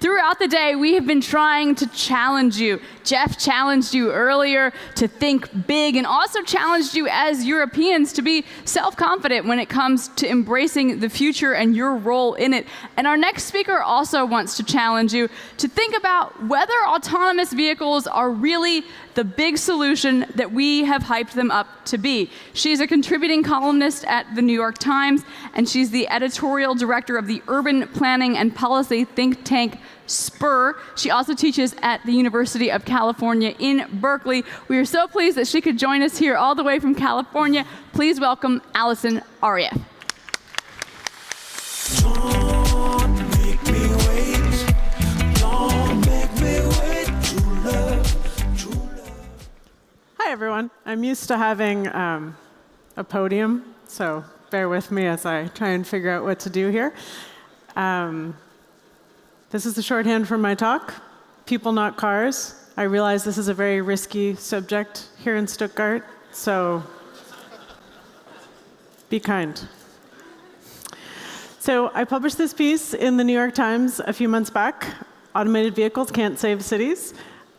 Throughout the day, we have been trying to challenge you. Jeff challenged you earlier to think big and also challenged you as Europeans to be self-confident when it comes to embracing the future and your role in it. And our next speaker also wants to challenge you to think about whether autonomous vehicles are really the big solution that we have hyped them up to be. She's a contributing columnist at the New York Times, and she's the editorial director of the urban planning and policy think tank Spur. She also teaches at the University of California in Berkeley. We are so pleased that she could join us here all the way from California. Please welcome Allison Arieff. Don't make me wait. Don't make me wait. True love, true love. Hi, everyone. I'm used to having a podium, so bear with me as I try and figure out what to do here. This is the shorthand for my talk, People Not Cars. I realize this is a very risky subject here in Stuttgart, so be kind. So I published this piece in the New York Times a few months back, Automated Vehicles Can't Save Cities.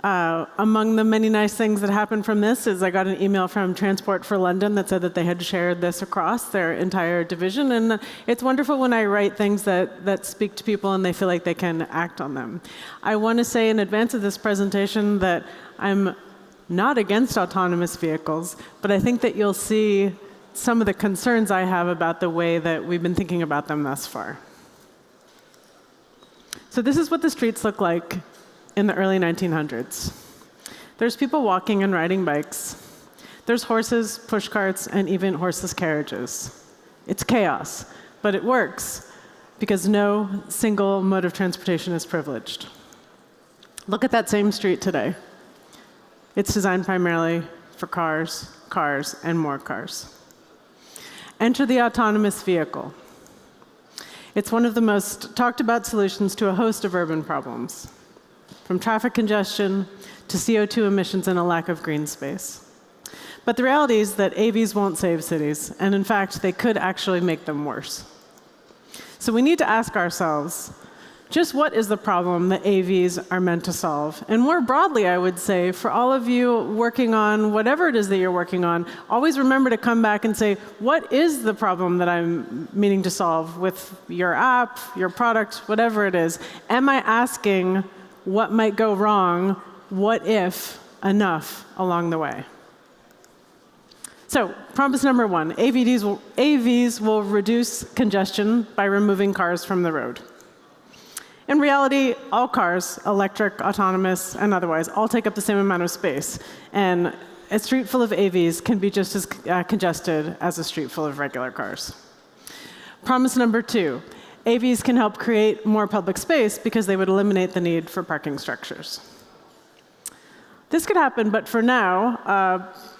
Among the many nice things that happened from this is I got an email from Transport for London that said that they had shared this across their entire division. And it's wonderful when I write things that speak to people and they feel like they can act on them. I want to say in advance of this presentation that I'm not against autonomous vehicles, but I think that you'll see some of the concerns I have about the way that we've been thinking about them thus far. So this is what the streets look like in the early 1900s. There's people walking and riding bikes. There's horses, push carts, and even horseless carriages. It's chaos, but it works because no single mode of transportation is privileged. Look at that same street today. It's designed primarily for cars, cars, and more cars. Enter the autonomous vehicle. It's one of the most talked about solutions to a host of urban problems, from traffic congestion to CO2 emissions and a lack of green space. But the reality is that AVs won't save cities, and in fact, they could actually make them worse. So we need to ask ourselves, just what is the problem that AVs are meant to solve? And more broadly, I would say, for all of you working on whatever it is that you're working on, always remember to come back and say, what is the problem that I'm meaning to solve with your app, your product, whatever it is? Am I asking what might go wrong, what if, enough along the way? So, promise number one, AVs will reduce congestion by removing cars from the road. In reality, all cars, electric, autonomous, and otherwise, all take up the same amount of space. And a street full of AVs can be just as congested as a street full of regular cars. Promise number two, AVs can help create more public space because they would eliminate the need for parking structures. This could happen, but for now,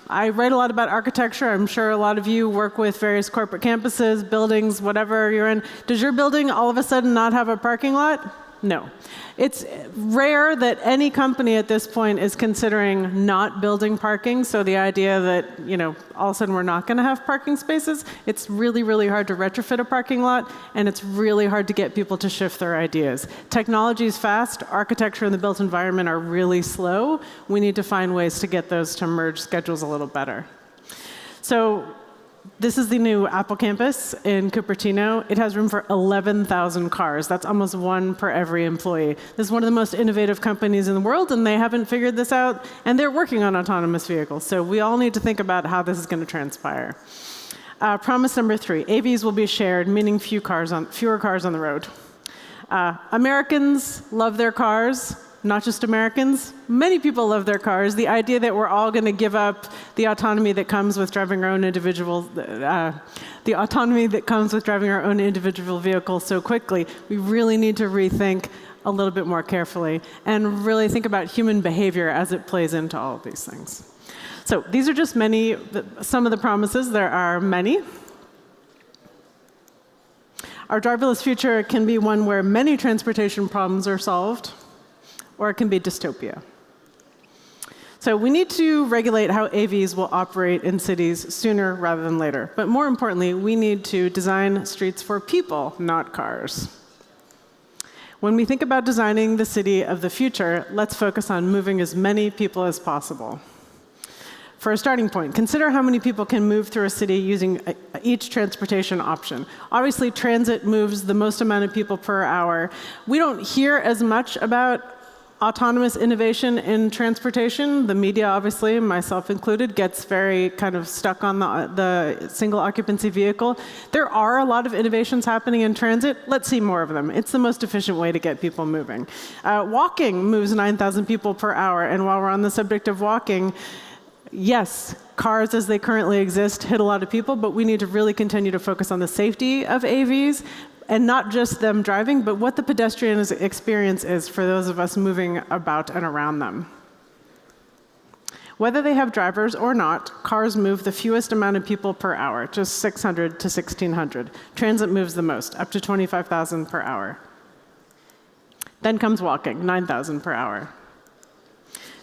I write a lot about architecture. I'm sure a lot of you work with various corporate campuses, buildings, whatever you're in. Does your building all of a sudden not have a parking lot? No. It's rare that any company at this point is considering not building parking, so the idea that, all of a sudden we're not going to have parking spaces, it's really, really hard to retrofit a parking lot, and it's really hard to get people to shift their ideas. Technology is fast. Architecture and the built environment are really slow. We need to find ways to get those to merge schedules a little better. So this is the new Apple campus in Cupertino. It has room for 11,000 cars. That's almost one per every employee. This is one of the most innovative companies in the world, and they haven't figured this out, and they're working on autonomous vehicles. So we all need to think about how this is going to transpire. Promise number three, AVs will be shared, meaning fewer cars on the road. Americans love their cars. Not just Americans. Many people love their cars. The idea that we're all going to give up the autonomy that comes with driving our own individual, vehicle so quickly, we really need to rethink a little bit more carefully and really think about human behavior as it plays into all of these things. So these are just some of the promises. There are many. Our driverless future can be one where many transportation problems are solved, or it can be dystopia. So we need to regulate how AVs will operate in cities sooner rather than later. But more importantly, we need to design streets for people, not cars. When we think about designing the city of the future, let's focus on moving as many people as possible. For a starting point, consider how many people can move through a city using each transportation option. Obviously, transit moves the most amount of people per hour. We don't hear as much about autonomous innovation in transportation. The media, obviously, myself included, gets very kind of stuck on the single occupancy vehicle. There are a lot of innovations happening in transit. Let's see more of them. It's the most efficient way to get people moving. Walking moves 9,000 people per hour. And while we're on the subject of walking, yes, cars as they currently exist hit a lot of people, but we need to really continue to focus on the safety of AVs, and not just them driving, but what the pedestrian experience is for those of us moving about and around them. Whether they have drivers or not, cars move the fewest amount of people per hour, just 600 to 1,600. Transit moves the most, up to 25,000 per hour. Then comes walking, 9,000 per hour.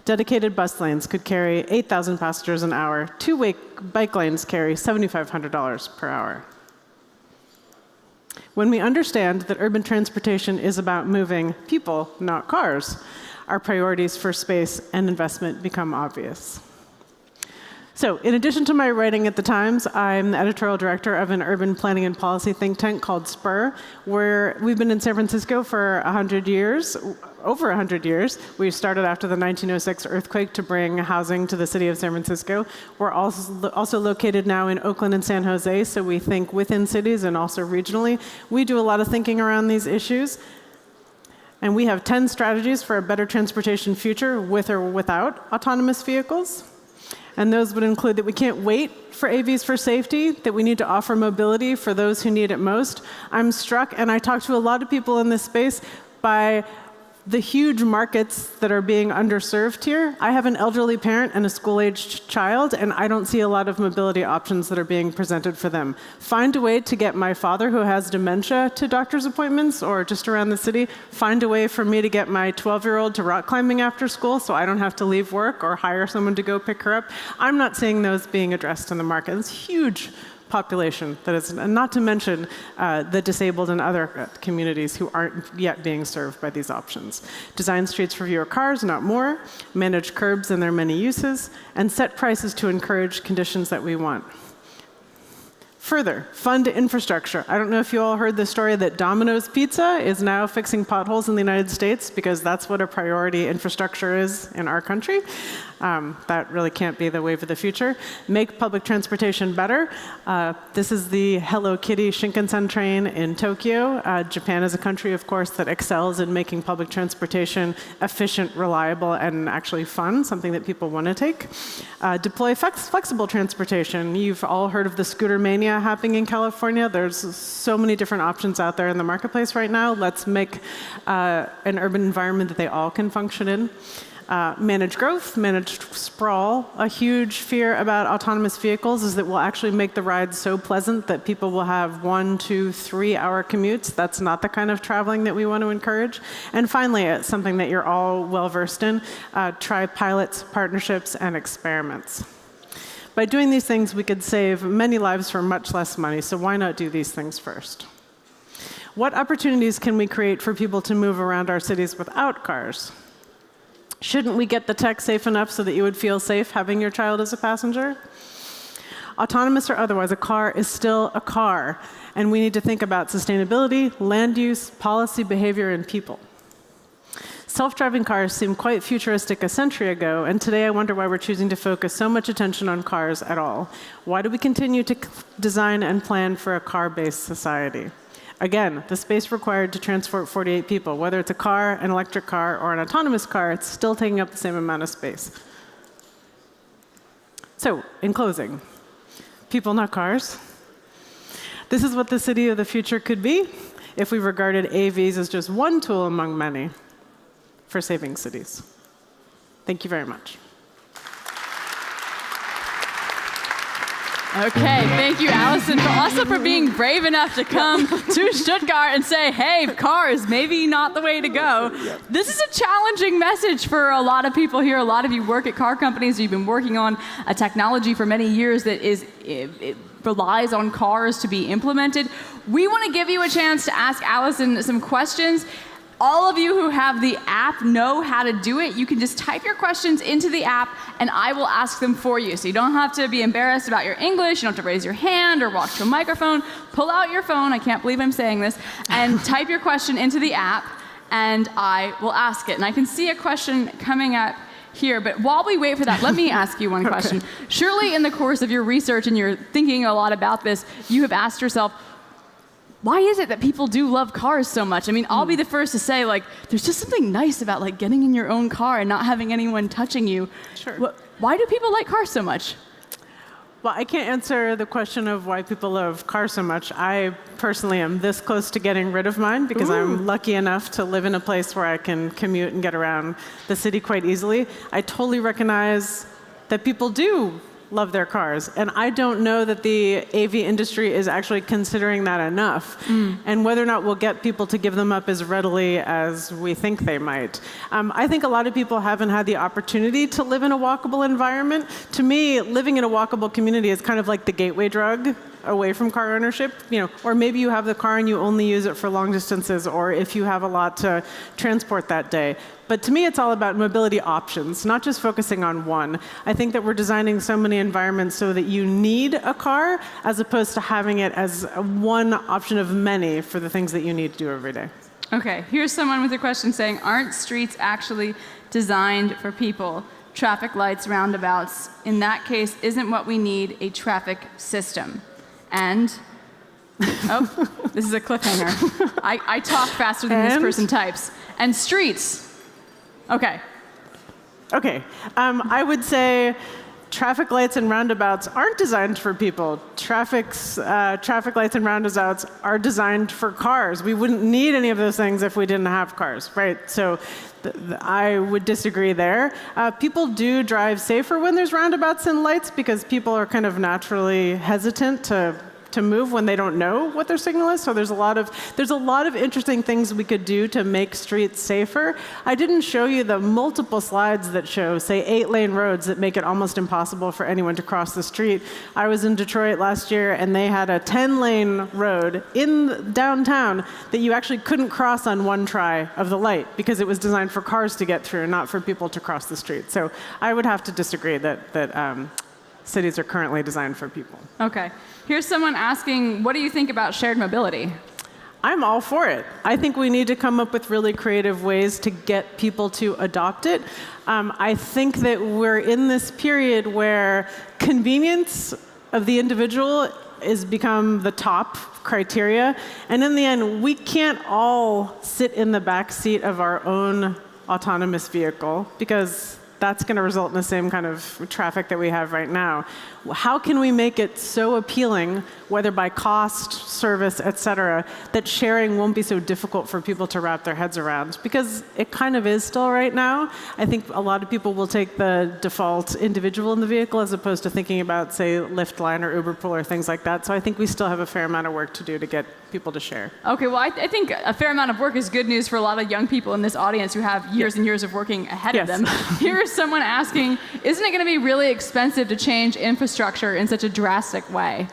Dedicated bus lanes could carry 8,000 passengers an hour. Two-way bike lanes carry $7,500 per hour. When we understand that urban transportation is about moving people, not cars, our priorities for space and investment become obvious. So, in addition to my writing at the Times, I'm the editorial director of an urban planning and policy think tank called SPUR, where we've been in San Francisco for 100 years, over 100 years. We started after the 1906 earthquake to bring housing to the city of San Francisco. We're also located now in Oakland and San Jose, so we think within cities and also regionally. We do a lot of thinking around these issues. And we have 10 strategies for a better transportation future with or without autonomous vehicles. And those would include that we can't wait for AVs for safety, that we need to offer mobility for those who need it most. I'm struck, and I talk to a lot of people in this space, by the huge markets that are being underserved here. I have an elderly parent and a school-aged child, and I don't see a lot of mobility options that are being presented for them. Find a way to get my father, who has dementia, to doctor's appointments or just around the city. Find a way for me to get my 12-year-old to rock climbing after school so I don't have to leave work or hire someone to go pick her up. I'm not seeing those being addressed in the market. It's huge population that is, and not to mention the disabled and other communities who aren't yet being served by these options. Design streets for fewer cars, not more. Manage curbs and their many uses, and set prices to encourage conditions that we want. Further, fund infrastructure. I don't know if you all heard the story that Domino's Pizza is now fixing potholes in the United States because that's what a priority infrastructure is in our country. That really can't be the wave of the future. Make public transportation better. This is the Hello Kitty Shinkansen train in Tokyo. Japan is a country, of course, that excels in making public transportation efficient, reliable, and actually fun, something that people want to take. Deploy flexible transportation. You've all heard of the scooter mania happening in California. There's so many different options out there in the marketplace right now. Let's make an urban environment that they all can function in. Manage growth, manage sprawl. A huge fear about autonomous vehicles is that we'll actually make the rides so pleasant that people will have 1, 2, 3 hour commutes. That's not the kind of traveling that we want to encourage. And finally, something that you're all well versed in, try pilots, partnerships, and experiments. By doing these things, we could save many lives for much less money, so why not do these things first? What opportunities can we create for people to move around our cities without cars? Shouldn't we get the tech safe enough so that you would feel safe having your child as a passenger? Autonomous or otherwise, a car is still a car, and we need to think about sustainability, land use, policy, behavior, and people. Self-driving cars seemed quite futuristic a century ago, and today I wonder why we're choosing to focus so much attention on cars at all. Why do we continue to design and plan for a car-based society? Again, the space required to transport 48 people, whether it's a car, an electric car, or an autonomous car, it's still taking up the same amount of space. So, in closing, people, not cars. This is what the city of the future could be if we regarded AVs as just one tool among many for saving cities. Thank you very much. Okay, thank you, Allison, also for being brave enough to come to Stuttgart and say, hey, cars, maybe not the way to go. This is a challenging message for a lot of people here. A lot of you work at car companies. You've been working on a technology for many years that it relies on cars to be implemented. We want to give you a chance to ask Allison some questions. All of you who have the app know how to do it. You can just type your questions into the app, and I will ask them for you. So you don't have to be embarrassed about your English. You don't have to raise your hand or walk to a microphone. Pull out your phone, I can't believe I'm saying this, and type your question into the app, and I will ask it. And I can see a question coming up here, but while we wait for that, let me ask you one question. Okay. Surely in the course of your research and you're thinking a lot about this, you have asked yourself, why is it that people do love cars so much? I mean, I'll be the first to say, like, there's just something nice about like getting in your own car and not having anyone touching you. Sure. Why do people like cars so much? Well, I can't answer the question of why people love cars so much. I personally am this close to getting rid of mine because I'm lucky enough to live in a place where I can commute and get around the city quite easily. I totally recognize that people do love their cars. And I don't know that the AV industry is actually considering that enough. And whether or not we'll get people to give them up as readily as we think they might. I think a lot of people haven't had the opportunity to live in a walkable environment. To me, living in a walkable community is kind of like the gateway drug away from car ownership, or maybe you have the car and you only use it for long distances, or if you have a lot to transport that day. But to me, it's all about mobility options, not just focusing on one. I think that we're designing so many environments so that you need a car, as opposed to having it as one option of many for the things that you need to do every day. Okay, here's someone with a question saying, aren't streets actually designed for people? Traffic lights, roundabouts. In that case, isn't what we need a traffic system? And, oh, this is a cliffhanger. I talk faster than this person types. And streets. Okay. Okay. I would say traffic lights and roundabouts aren't designed for people. Traffic lights and roundabouts are designed for cars. We wouldn't need any of those things if we didn't have cars, right? So I would disagree there. People do drive safer when there's roundabouts and lights because people are kind of naturally hesitant to move when they don't know what their signal is. So there's a lot of interesting things we could do to make streets safer. I didn't show you the multiple slides that show, say, 8-lane roads that make it almost impossible for anyone to cross the street. I was in Detroit last year, and they had a 10-lane road in downtown that you actually couldn't cross on one try of the light because it was designed for cars to get through, not for people to cross the street. So I would have to disagree that cities are currently designed for people. Okay. Here's someone asking, what do you think about shared mobility? I'm all for it. I think we need to come up with really creative ways to get people to adopt it. I think that we're in this period where convenience of the individual has become the top criteria. And in the end, we can't all sit in the back seat of our own autonomous vehicle because that's going to result in the same kind of traffic that we have right now. How can we make it so appealing, whether by cost, service, et cetera, that sharing won't be so difficult for people to wrap their heads around? Because it kind of is still right now. I think a lot of people will take the default individual in the vehicle as opposed to thinking about, say, Lyft Line or Uber Pool or things like that. So I think we still have a fair amount of work to do to get people to share. Okay, well, I think a fair amount of work is good news for a lot of young people in this audience who have years and years of working ahead of them. Here's someone asking, isn't it going to be really expensive to change infrastructure in such a drastic way?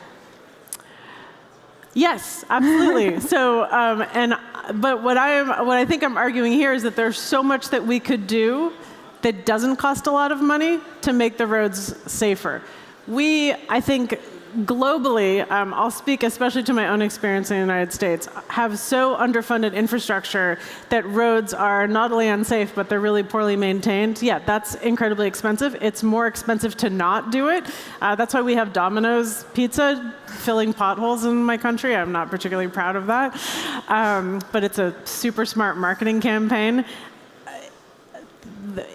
Yes, absolutely. But what I think I'm arguing here is that there's so much that we could do that doesn't cost a lot of money to make the roads safer. I think globally, I'll speak especially to my own experience in the United States, have so underfunded infrastructure that roads are not only unsafe, but they're really poorly maintained. Yeah, that's incredibly expensive. It's more expensive to not do it. That's why we have Domino's Pizza filling potholes in my country. I'm not particularly proud of that. But it's a super smart marketing campaign.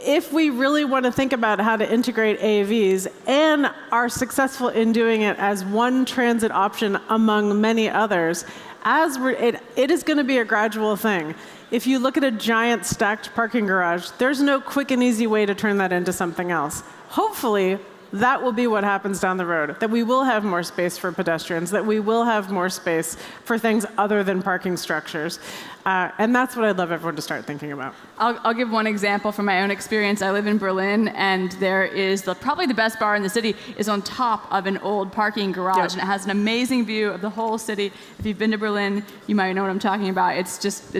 If we really want to think about how to integrate AVs and are successful in doing it as one transit option among many others, it is going to be a gradual thing. If you look at a giant stacked parking garage, there's no quick and easy way to turn that into something else. Hopefully, that will be what happens down the road. That we will have more space for pedestrians, that we will have more space for things other than parking structures. And that's what I'd love everyone to start thinking about. I'll give one example from my own experience. I live in Berlin, and there is probably the best bar in the city is on top of an old parking garage, Yep. and it has an amazing view of the whole city. If you've been to Berlin, you might know what I'm talking about. It's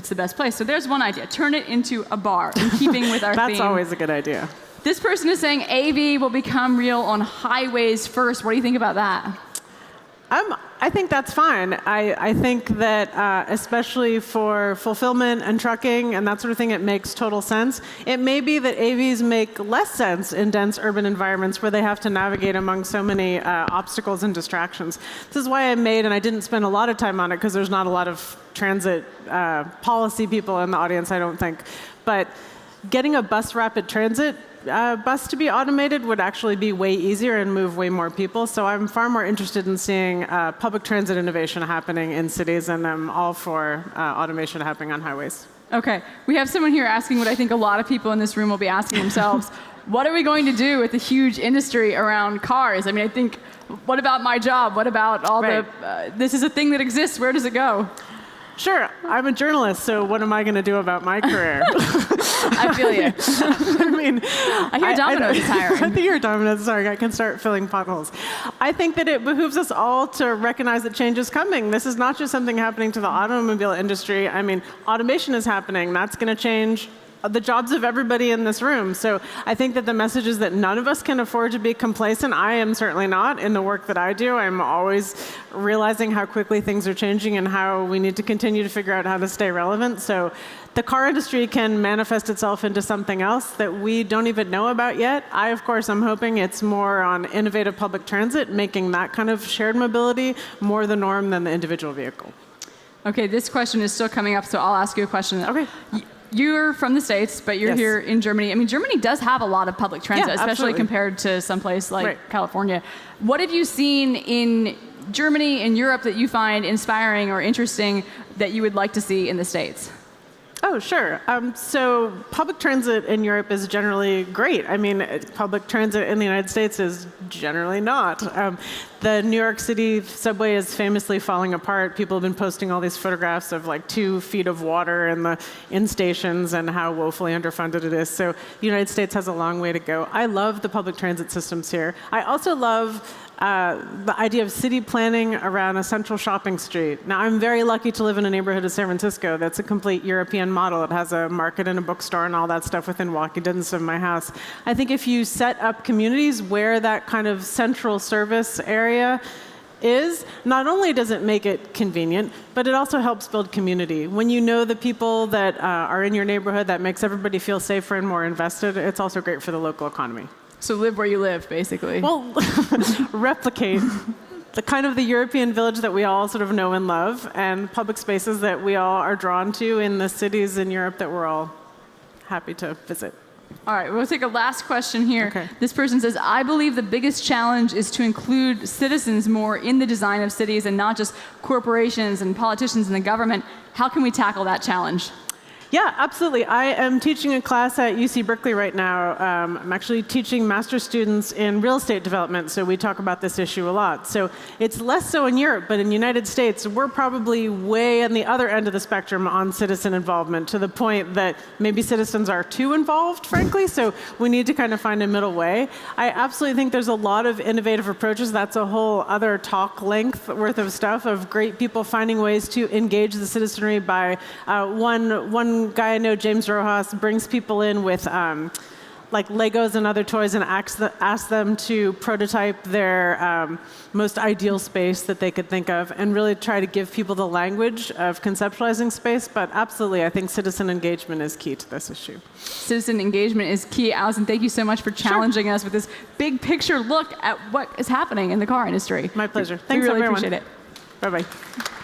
the best place. So there's one idea. Turn it into a bar, in keeping with our theme. That's always a good idea. This person is saying AV will become real on highways first. What do you think about that? I think that's fine. I think that especially for fulfillment and trucking and that sort of thing, it makes total sense. It may be that AVs make less sense in dense urban environments where they have to navigate among so many obstacles and distractions. This is why I made, and I didn't spend a lot of time on it because there's not a lot of transit policy people in the audience, I don't think. But getting a bus rapid transit bus to be automated would actually be way easier and move way more people. So I'm far more interested in seeing public transit innovation happening in cities, and I'm all for automation happening on highways. Okay, we have someone here asking what I think a lot of people in this room will be asking themselves. What are we going to do with the huge industry around cars? I mean, I think, what about my job? What about all this is a thing that exists, where does it go? Sure, I'm a journalist, so what am I going to do about my career? I feel you. I mean, I hear Domino's is hiring. I think you're Domino's. Sorry, I can start filling potholes. I think that it behooves us all to recognize that change is coming. This is not just something happening to the automobile industry. I mean, automation is happening. That's going to change the jobs of everybody in this room. So I think that the message is that none of us can afford to be complacent. I am certainly not in the work that I do. I'm always realizing how quickly things are changing and how we need to continue to figure out how to stay relevant. So the car industry can manifest itself into something else that we don't even know about yet. I, of course, am hoping it's more on innovative public transit, making that kind of shared mobility more the norm than the individual vehicle. Okay, this question is still coming up, so I'll ask you a question. Okay. You're from the States, but you're Yes. here in Germany. I mean, Germany does have a lot of public transit, Yeah, especially absolutely. compared to someplace like Right. California. What have you seen in Germany and Europe that you find inspiring or interesting that you would like to see in the States? Oh, sure. So public transit in Europe is generally great. I mean, public transit in the United States is generally not. The New York City subway is famously falling apart. People have been posting all these photographs of like 2 feet of water in stations and how woefully underfunded it is. So the United States has a long way to go. I love the public transit systems here. I also love the idea of city planning around a central shopping street. Now, I'm very lucky to live in a neighborhood of San Francisco that's a complete European model. It has a market and a bookstore and all that stuff within walking distance of my house. I think if you set up communities where that kind of central service area is, not only does it make it convenient, but it also helps build community. When you know the people that are in your neighborhood, that makes everybody feel safer and more invested. It's also great for the local economy. So live where you live, basically. Well, replicate the kind of the European village that we all sort of know and love, and public spaces that we all are drawn to in the cities in Europe that we're all happy to visit. All right, we'll take a last question here. Okay. This person says, I believe the biggest challenge is to include citizens more in the design of cities and not just corporations and politicians and the government. How can we tackle that challenge? Yeah, absolutely. I am teaching a class at UC Berkeley right now. I'm actually teaching master's students in real estate development, so we talk about this issue a lot. So it's less so in Europe, but in the United States, we're probably way on the other end of the spectrum on citizen involvement, to the point that maybe citizens are too involved, frankly, so we need to kind of find a middle way. I absolutely think there's a lot of innovative approaches. That's a whole other talk length worth of stuff, of great people finding ways to engage the citizenry by one guy I know, James Rojas, brings people in with like Legos and other toys and asks them to prototype their most ideal space that they could think of, and really try to give people the language of conceptualizing space. But absolutely, I think citizen engagement is key to this issue. Citizen engagement is key. Allison, thank you so much for challenging us with this big picture look at what is happening in the car industry. My pleasure. We Thanks, really everyone. appreciate it. Bye-bye.